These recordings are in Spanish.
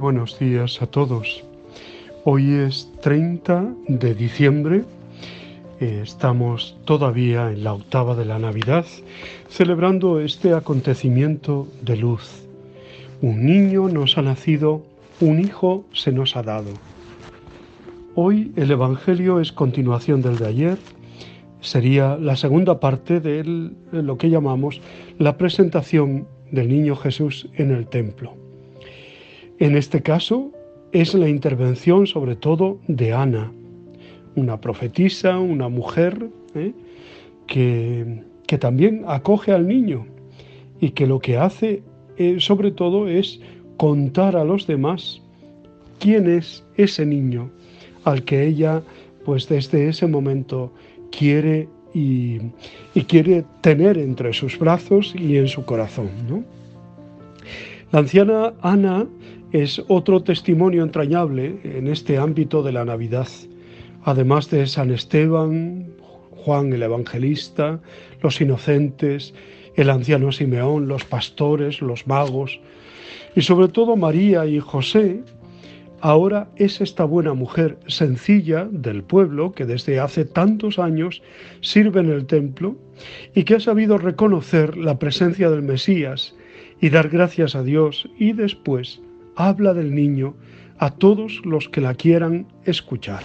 buenos días a todos. Hoy es 30 de diciembre, estamos todavía en la octava de la Navidad, celebrando este acontecimiento de luz. Un niño nos ha nacido, un hijo se nos ha dado. Hoy el Evangelio es continuación del de ayer, sería la segunda parte de lo que llamamos la presentación del niño Jesús en el templo. En este caso es la intervención sobre todo de Ana, una profetisa, una mujer que también acoge al niño y que lo que hace sobre todo es contar a los demás quién es ese niño al que ella pues desde ese momento quiere y quiere tener entre sus brazos y en su corazón, ¿no? La anciana Ana es otro testimonio entrañable en este ámbito de la Navidad, además de San Esteban, Juan el Evangelista, los inocentes, el anciano Simeón, los pastores, los magos y sobre todo María y José. Ahora es esta buena mujer sencilla del pueblo que desde hace tantos años sirve en el templo y que ha sabido reconocer la presencia del Mesías y dar gracias a Dios, y después habla del niño a todos los que la quieran escuchar.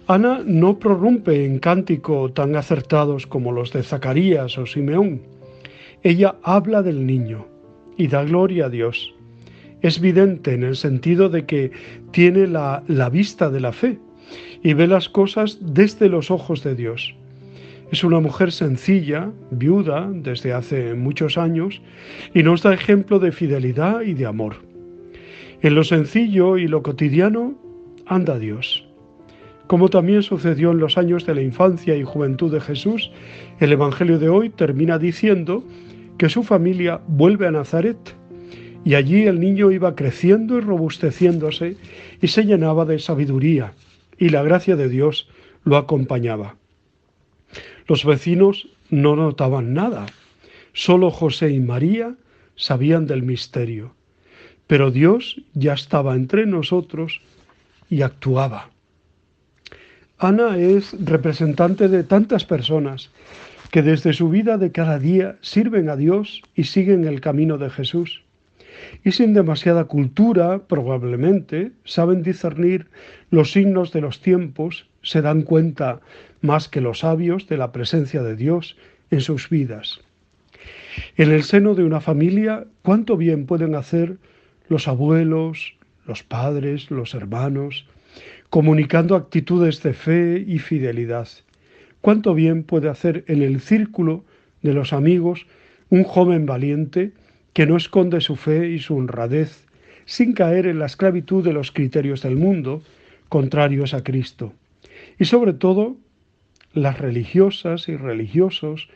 Ana no prorrumpe en cántico tan acertados como los de Zacarías o Simeón. Ella habla del niño y da gloria a Dios. Es vidente en el sentido de que tiene la vista de la fe y ve las cosas desde los ojos de Dios. Es una mujer sencilla, viuda desde hace muchos años, y nos da ejemplo de fidelidad y de amor. En lo sencillo y lo cotidiano anda Dios. Como también sucedió en los años de la infancia y juventud de Jesús, el Evangelio de hoy termina diciendo que su familia vuelve a Nazaret, y allí el niño iba creciendo y robusteciéndose y se llenaba de sabiduría, y la gracia de Dios lo acompañaba. Los vecinos no notaban nada, solo José y María sabían del misterio, pero Dios ya estaba entre nosotros y actuaba. Ana es representante de tantas personas que desde su vida de cada día sirven a Dios y siguen el camino de Jesús. Y sin demasiada cultura, probablemente, saben discernir los signos de los tiempos, se dan cuenta más que los sabios de la presencia de Dios en sus vidas. En el seno de una familia, ¿cuánto bien pueden hacer los abuelos, los padres, los hermanos, comunicando actitudes de fe y fidelidad? ¿Cuánto bien puede hacer en el círculo de los amigos un joven valiente que no esconde su fe y su honradez, sin caer en la esclavitud de los criterios del mundo, contrarios a Cristo? Y sobre todo, las religiosas y religiosos,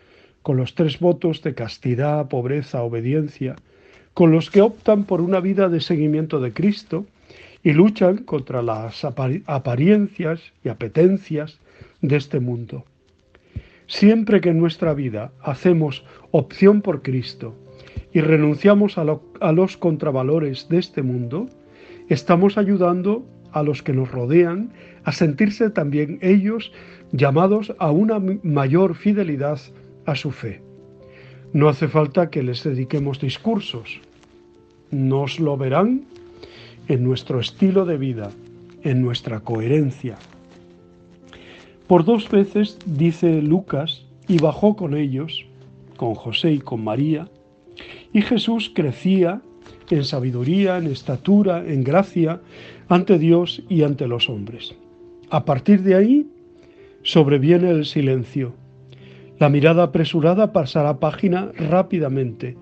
con los 3 votos de castidad, pobreza, obediencia, con los que optan por una vida de seguimiento de Cristo y luchan contra las apariencias y apetencias de este mundo. Siempre que en nuestra vida hacemos opción por Cristo y renunciamos a los contravalores de este mundo, estamos ayudando a los que nos rodean a sentirse también ellos llamados a una mayor fidelidad a su fe. No hace falta que les dediquemos discursos. Nos lo verán en nuestro estilo de vida, en nuestra coherencia. Por 2 veces dice Lucas, y bajó con ellos, con José y con María, y Jesús crecía en sabiduría, en estatura, en gracia, ante Dios y ante los hombres. A partir de ahí sobreviene el silencio. La mirada apresurada pasará página rápidamente,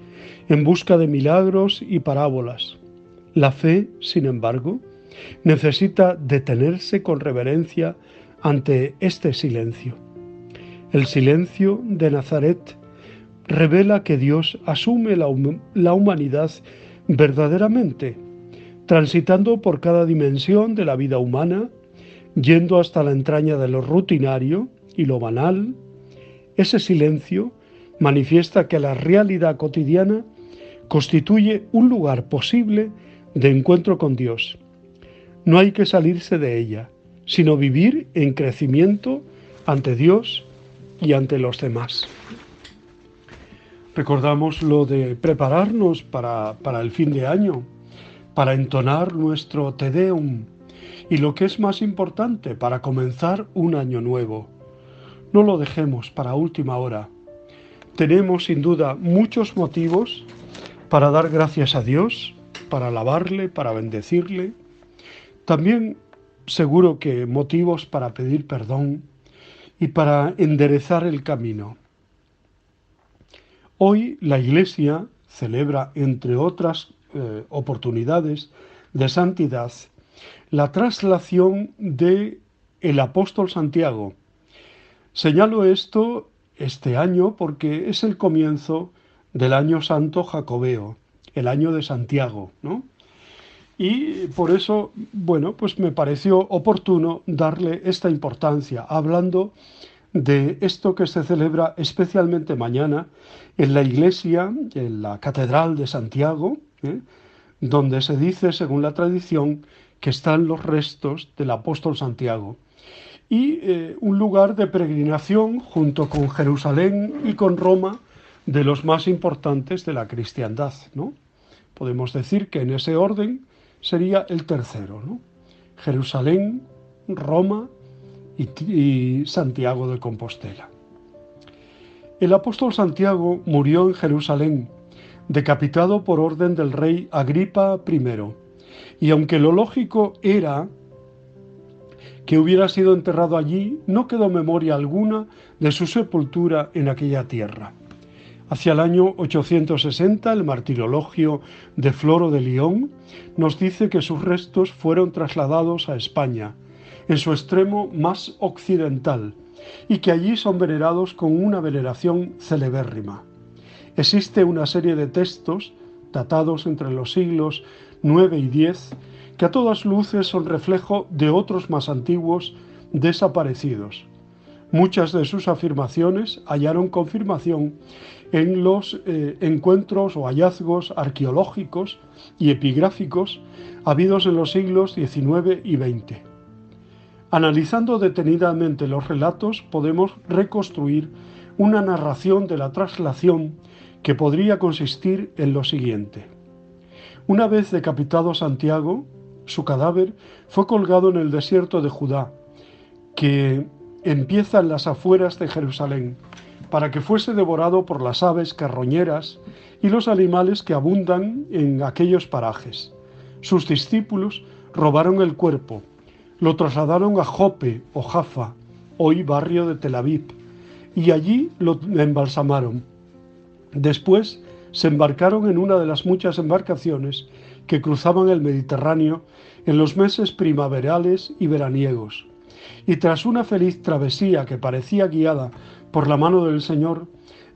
en busca de milagros y parábolas. La fe, sin embargo, necesita detenerse con reverencia ante este silencio. El silencio de Nazaret revela que Dios asume la humanidad verdaderamente, transitando por cada dimensión de la vida humana, yendo hasta la entraña de lo rutinario y lo banal. Ese silencio manifiesta que la realidad cotidiana constituye un lugar posible de encuentro con Dios. No hay que salirse de ella, sino vivir en crecimiento ante Dios y ante los demás. Recordamos lo de prepararnos para el fin de año, para entonar nuestro Te Deum y lo que es más importante, para comenzar un año nuevo. No lo dejemos para última hora. Tenemos sin duda muchos motivos para dar gracias a Dios, para alabarle, para bendecirle. También seguro que motivos para pedir perdón y para enderezar el camino. Hoy la Iglesia celebra, entre otras oportunidades de santidad, la traslación de el apóstol Santiago. Señalo esto este año porque es el comienzo del año santo jacobeo, el año de Santiago, ¿no? Y por eso, bueno, pues me pareció oportuno darle esta importancia, hablando de esto que se celebra especialmente mañana en la iglesia, en la Catedral de Santiago, donde se dice, según la tradición, que están los restos del apóstol Santiago. Y un lugar de peregrinación junto con Jerusalén y con Roma, de los más importantes de la cristiandad, ¿no? Podemos decir que en ese orden sería el tercero, ¿no? Jerusalén, Roma y Santiago de Compostela. El apóstol Santiago murió en Jerusalén, decapitado por orden del rey Agripa I, y aunque lo lógico era que hubiera sido enterrado allí, no quedó memoria alguna de su sepultura en aquella tierra. Hacia el año 860, el martirologio de Floro de León nos dice que sus restos fueron trasladados a España, en su extremo más occidental, y que allí son venerados con una veneración celebérrima. Existe una serie de textos, datados entre los siglos IX y X, que a todas luces son reflejo de otros más antiguos desaparecidos. Muchas de sus afirmaciones hallaron confirmación en los encuentros o hallazgos arqueológicos y epigráficos habidos en los siglos XIX y XX. Analizando detenidamente los relatos, podemos reconstruir una narración de la traslación que podría consistir en lo siguiente. Una vez decapitado Santiago, su cadáver fue colgado en el desierto de Judá, que empieza en las afueras de Jerusalén, para que fuese devorado por las aves carroñeras y los animales que abundan en aquellos parajes. Sus discípulos robaron el cuerpo, lo trasladaron a Jope o Jaffa, hoy barrio de Tel Aviv, y allí lo embalsamaron. Después se embarcaron en una de las muchas embarcaciones que cruzaban el Mediterráneo en los meses primaverales y veraniegos. Y tras una feliz travesía que parecía guiada por la mano del Señor,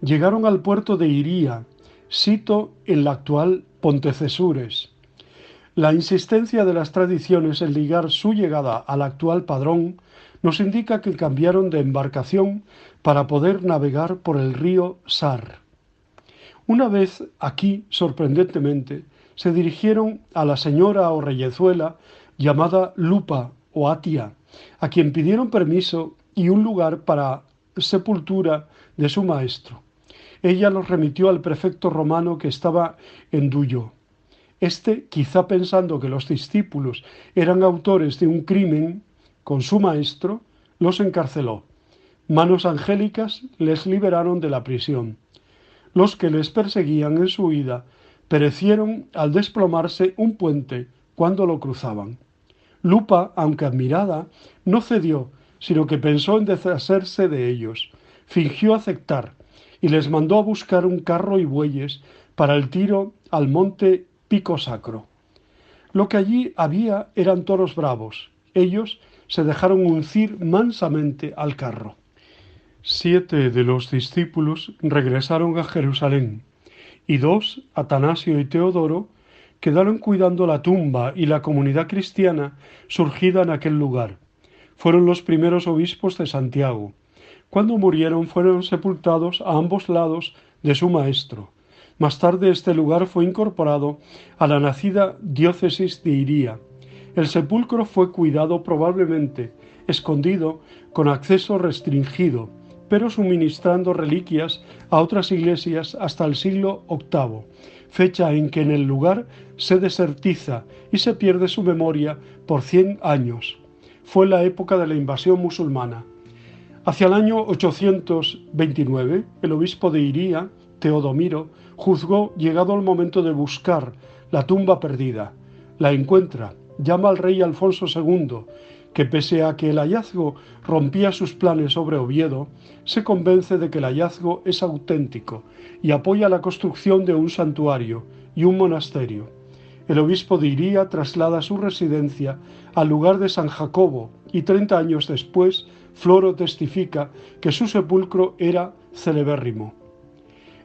llegaron al puerto de Iría, sito en la actual Pontecesures. La insistencia de las tradiciones en ligar su llegada al actual Padrón nos indica que cambiaron de embarcación para poder navegar por el río Sar. Una vez aquí, sorprendentemente, se dirigieron a la señora o reyezuela llamada Lupa o Atia, a quien pidieron permiso y un lugar para sepultura de su maestro. Ella los remitió al prefecto romano que estaba en Duyo. Este, quizá pensando que los discípulos eran autores de un crimen con su maestro, los encarceló. Manos angélicas les liberaron de la prisión. Los que les perseguían en su huida perecieron al desplomarse un puente cuando lo cruzaban. Lupa, aunque admirada, no cedió, sino que pensó en deshacerse de ellos. Fingió aceptar y les mandó a buscar un carro y bueyes para el tiro al monte Pico Sacro. Lo que allí había eran toros bravos. Ellos se dejaron uncir mansamente al carro. 7 de los discípulos regresaron a Jerusalén y 2, Atanasio y Teodoro, quedaron cuidando la tumba y la comunidad cristiana surgida en aquel lugar. Fueron los primeros obispos de Santiago. Cuando murieron fueron sepultados a ambos lados de su maestro. Más tarde este lugar fue incorporado a la nacida diócesis de Iría. El sepulcro fue cuidado probablemente, escondido, con acceso restringido, pero suministrando reliquias a otras iglesias hasta el siglo VIII, fecha en que en el lugar se desertiza y se pierde su memoria por 100 años. Fue la época de la invasión musulmana. Hacia el año 829, el obispo de Iría, Teodomiro, juzgó llegado el momento de buscar la tumba perdida. La encuentra, llama al rey Alfonso II, que pese a que el hallazgo rompía sus planes sobre Oviedo, se convence de que el hallazgo es auténtico y apoya la construcción de un santuario y un monasterio. El obispo de Iría traslada su residencia al lugar de San Jacobo y 30 años después Floro testifica que su sepulcro era celebérrimo.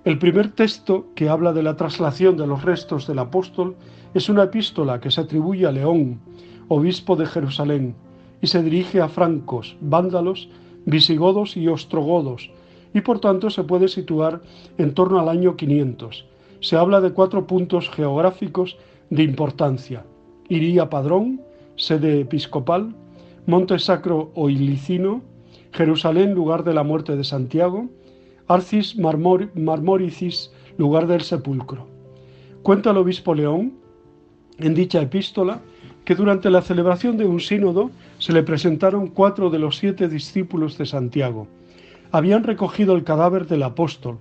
El primer texto que habla de la traslación de los restos del apóstol es una epístola que se atribuye a León, obispo de Jerusalén, y se dirige a francos, vándalos, visigodos y ostrogodos, y por tanto se puede situar en torno al año 500. Se habla de 4 puntos geográficos de importancia: Iría Padrón, sede episcopal; Monte Sacro o Ilicino; Jerusalén, lugar de la muerte de Santiago; Arcis Marmoricis, lugar del sepulcro. Cuenta el obispo León, en dicha epístola, que durante la celebración de un sínodo se le presentaron 4 de los 7 discípulos de Santiago. Habían recogido el cadáver del apóstol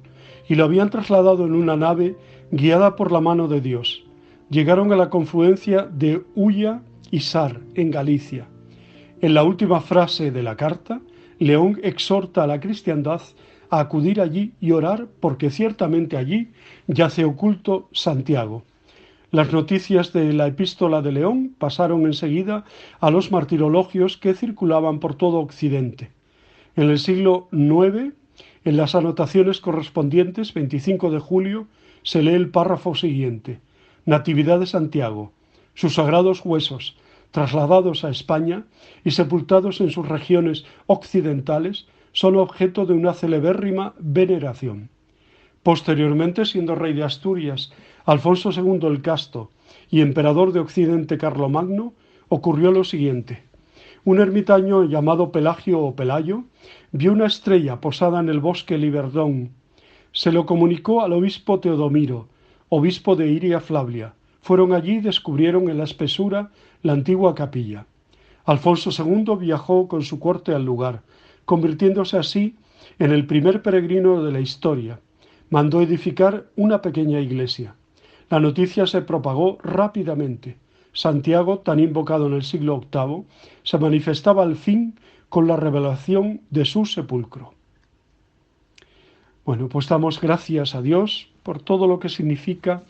y lo habían trasladado en una nave guiada por la mano de Dios. Llegaron a la confluencia de Ulla y Sar, en Galicia. En la última frase de la carta, León exhorta a la cristiandad a acudir allí y orar, porque ciertamente allí yace oculto Santiago. Las noticias de la epístola de León pasaron enseguida a los martirologios que circulaban por todo Occidente. En el siglo IX, en las anotaciones correspondientes, 25 de julio, se lee el párrafo siguiente: Natividad de Santiago, sus sagrados huesos, trasladados a España y sepultados en sus regiones occidentales, son objeto de una celebérrima veneración. Posteriormente, siendo rey de Asturias Alfonso II el Casto y emperador de Occidente Carlomagno, ocurrió lo siguiente. Un ermitaño llamado Pelagio o Pelayo vio una estrella posada en el bosque Liberdón. Se lo comunicó al obispo Teodomiro, obispo de Iria Flavia. Fueron allí y descubrieron en la espesura la antigua capilla. Alfonso II viajó con su corte al lugar, convirtiéndose así en el primer peregrino de la historia. Mandó edificar una pequeña iglesia. La noticia se propagó rápidamente. Santiago, tan invocado en el siglo VIII, se manifestaba al fin con la revelación de su sepulcro. Bueno, pues damos gracias a Dios por todo lo que significa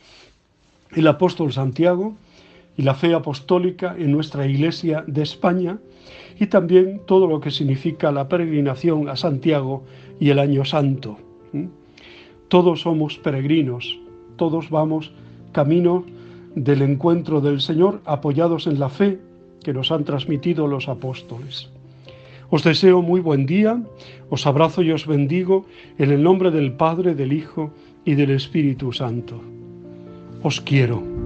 el apóstol Santiago y la fe apostólica en nuestra Iglesia de España, y también todo lo que significa la peregrinación a Santiago y el Año Santo. Todos somos peregrinos, todos vamos camino del encuentro del Señor, apoyados en la fe que nos han transmitido los apóstoles. Os deseo muy buen día, os abrazo y os bendigo en el nombre del Padre, del Hijo y del Espíritu Santo. Os quiero.